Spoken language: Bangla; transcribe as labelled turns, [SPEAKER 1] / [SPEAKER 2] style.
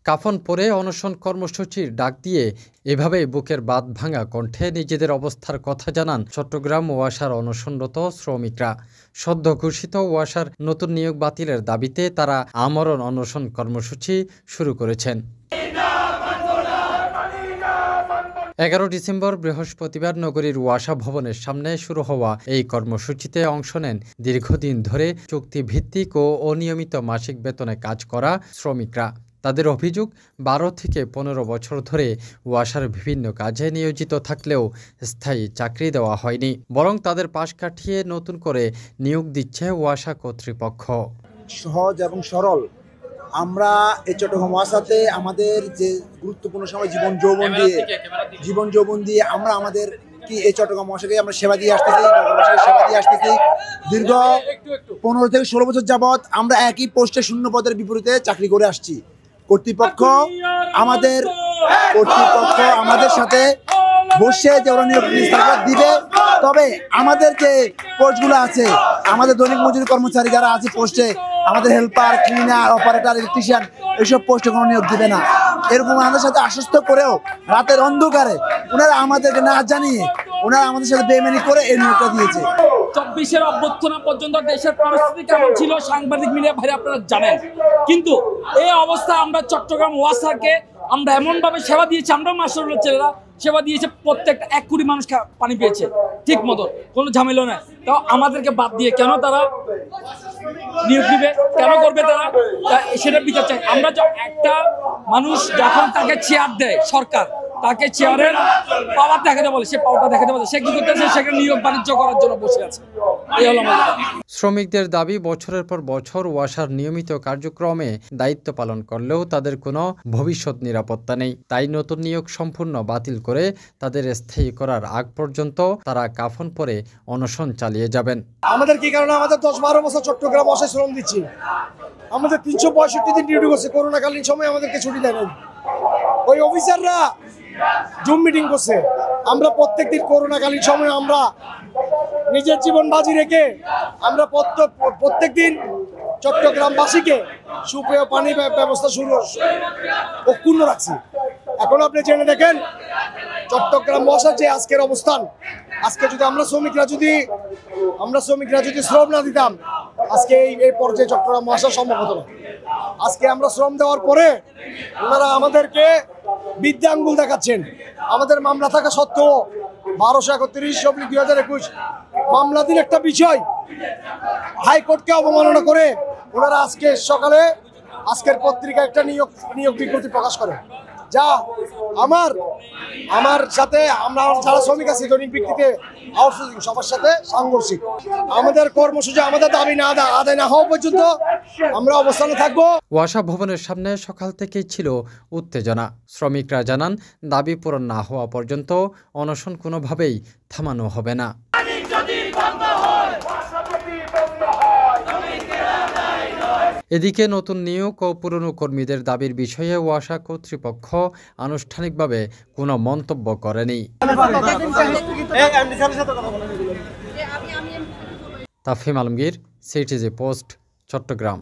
[SPEAKER 1] কাফন পরে অনশন কর্মসূচির ডাক দিয়ে এভাবে বুকের বাঁধ ভাঙা কণ্ঠে নিজেদের অবস্থার কথা জানান চট্টগ্রাম ওয়াসার অনশনরত শ্রমিকরা। সদ্য ঘোষিত ওয়াসার নতুন নিয়োগ বাতিলের দাবিতে তারা আমরণ অনশন কর্মসূচি শুরু করেছেন। 11 ডিসেম্বর বৃহস্পতিবার নগরীর ওয়াসা ভবনের সামনে শুরু হওয়া এই কর্মসূচিতে অংশ নেন দীর্ঘদিন ধরে চুক্তিভিত্তিক ও অনিয়মিত মাসিক বেতনে কাজ করা শ্রমিকরা। তাদের অভিযোগ 12 থেকে 15 বছর ধরে ওয়াসার বিভিন্ন কাজে নিয়োজিত থাকলেও স্থায়ী চাকরি দেওয়া হয়নি, বরং তাদের পাশ কাটিয়ে নতুন করে নিয়োগ দিচ্ছে ওয়াসা কর্তৃপক্ষ।
[SPEAKER 2] সহজ এবং সরল আমরা এই চট্টগ্রাম ওয়াসাতে আমাদের যে গুরুত্বপূর্ণ সময় জীবন যৌবন দিয়ে আমরা আমাদের কি এই চট্টগ্রাম ওয়াসাকে আমরা সেবা দিয়ে আসতেছি দীর্ঘ 15 থেকে 16 বছর যাবৎ আমরা একই পোস্টে শূন্য পদের বিপরীতে চাকরি করে আসছি। কর্তৃপক্ষ আমাদের সাথে বসে যে ওরা নিয়োগ দিবে, তবে আমাদের যে পোস্টগুলো আছে, আমাদের দৈনিক মজুরি কর্মচারী যারা আছে পোস্টে, আমাদের হেল্পার, ক্লিনার, অপারেটর, ইলেকট্রিশিয়ান, এইসব পোস্টে কোনো নিয়োগ দিবে না। এরকম আমাদের সাথে আশ্বস্ত করেও রাতের অন্ধকারে ওনারা আমাদেরকে না জানিয়ে ওনারা আমাদের সাথে বেইমানি করে এই নিয়োগটা দিয়েছে।
[SPEAKER 3] 24-এর অভ্যর্থনা পর্যন্ত দেশের পরিস্থিতি কেমন ছিল সাংবাদিক মিডিয়া ভাই আপনারা জানেন, কিন্তু এই অবস্থা আমরা চট্টগ্রাম ওয়াসাকে আমরা এমনভাবে সেবা দিয়েছি, আমরা মাস্টারের ছেলেরা সেবা দিয়েছে, প্রত্যেকটা 1 কোটি মানুষ পানি পেয়েছে ঠিক মতো, কোনো ঝামেলা নেই। তাও আমাদেরকে বাদ দিয়ে কেন তারা নিয়োগ দিবে, কেন করবে তারা, সেটা বিচার চাই আমরা। একটা মানুষ যখন তাকে চেয়ার দেয় সরকার, তাকে চেয়ারের পাওয়ার দেখাতে বলে, সে পাওয়ারটা দেখাতে বলে, সে কি করতেছে, সেখানে নিয়োগ বাণিজ্য করার জন্য বসে আছে। এই হলো আমাদের
[SPEAKER 1] শ্রমিকদের দাবি, বছরের পর বছর ওয়াসার নিয়মিত কার্যক্রমে দায়িত্ব পালন করলেও তাদের কোনো ভবিষ্যৎ নিরাপত্তা নেই। তাই নতুন নিয়োগ সম্পূর্ণ বাতিল করে তাদের স্থায়ী করার আগ পর্যন্ত তারা কাফন পরে অনশন চালিয়ে যাবেন।
[SPEAKER 2] আমাদের কি কারণে আমাদের 10-12 বছর চট্টগ্রাম ওয়াসায় শ্রম দিচ্ছি, আমাদের 365 দিন ডিউটি করছে, করোনাকালীন সময় আমাদেরকে ছুটি দেয় নাই। ওই অফিসাররা জুম মিটিং করছে, আমরা প্রত্যেকদিন করোনাকালীন সময় আমরা নিজের জীবন বাজি রেখে আমরা প্রত্যেকদিন চট্টগ্রামবাসীকে সুপেয় পানি ব্যবস্থা অক্ষুণ্ণ রাখছি। এখন আপনি জেনে দেখেন চট্টগ্রাম ওয়াসার যে আজকের অবস্থান, আজকে যদি আমরা শ্রমিকরা যদি শ্রম না দিতাম, আজকে এই পর্যায়ে চট্টগ্রাম ওয়াসা সম্ভব হতো না। আজকে আমরা শ্রম দেওয়ার পরে ওনারা আমাদেরকে বিদ্যা আঙ্গুল দেখাচ্ছেন। আমাদের মামলা থাকা সত্ত্বেও 1231/2021 মামলাধীন একটা বিষয় হাইকোর্টকে অবমাননা করে ওনারা আজকে সকালে আজকের পত্রিকা একটা নিয়োগ বিজ্ঞপ্তি প্রকাশ করে, যা আমার সাথে আমরা যারা শ্রমিক আছি দৈনিক ভিত্তিতে আউটসোর্সিং সবার সাথে সাংঘর্ষিক। আমাদের কর্মসূচি আমাদের দাবি না আদায় না হওয়া পর্যন্ত আমরা অবস্থানে থাকবো।
[SPEAKER 1] ওয়াসা ভবনের সামনে সকাল থেকেই ছিল উত্তেজনা। শ্রমিকরা জানান, দাবি পূরণ না হওয়া পর্যন্ত অনশন কোনোভাবেই থামানো হবে না। এদিকে নতুন নিয়োগ ও পুরনো কর্মীদের দাবির বিষয়ে ওয়াসা কর্তৃপক্ষ আনুষ্ঠানিকভাবে কোনো মন্তব্য করেনি। তাফহিম আলমগীর, সিটিজি পোস্ট, চট্টগ্রাম।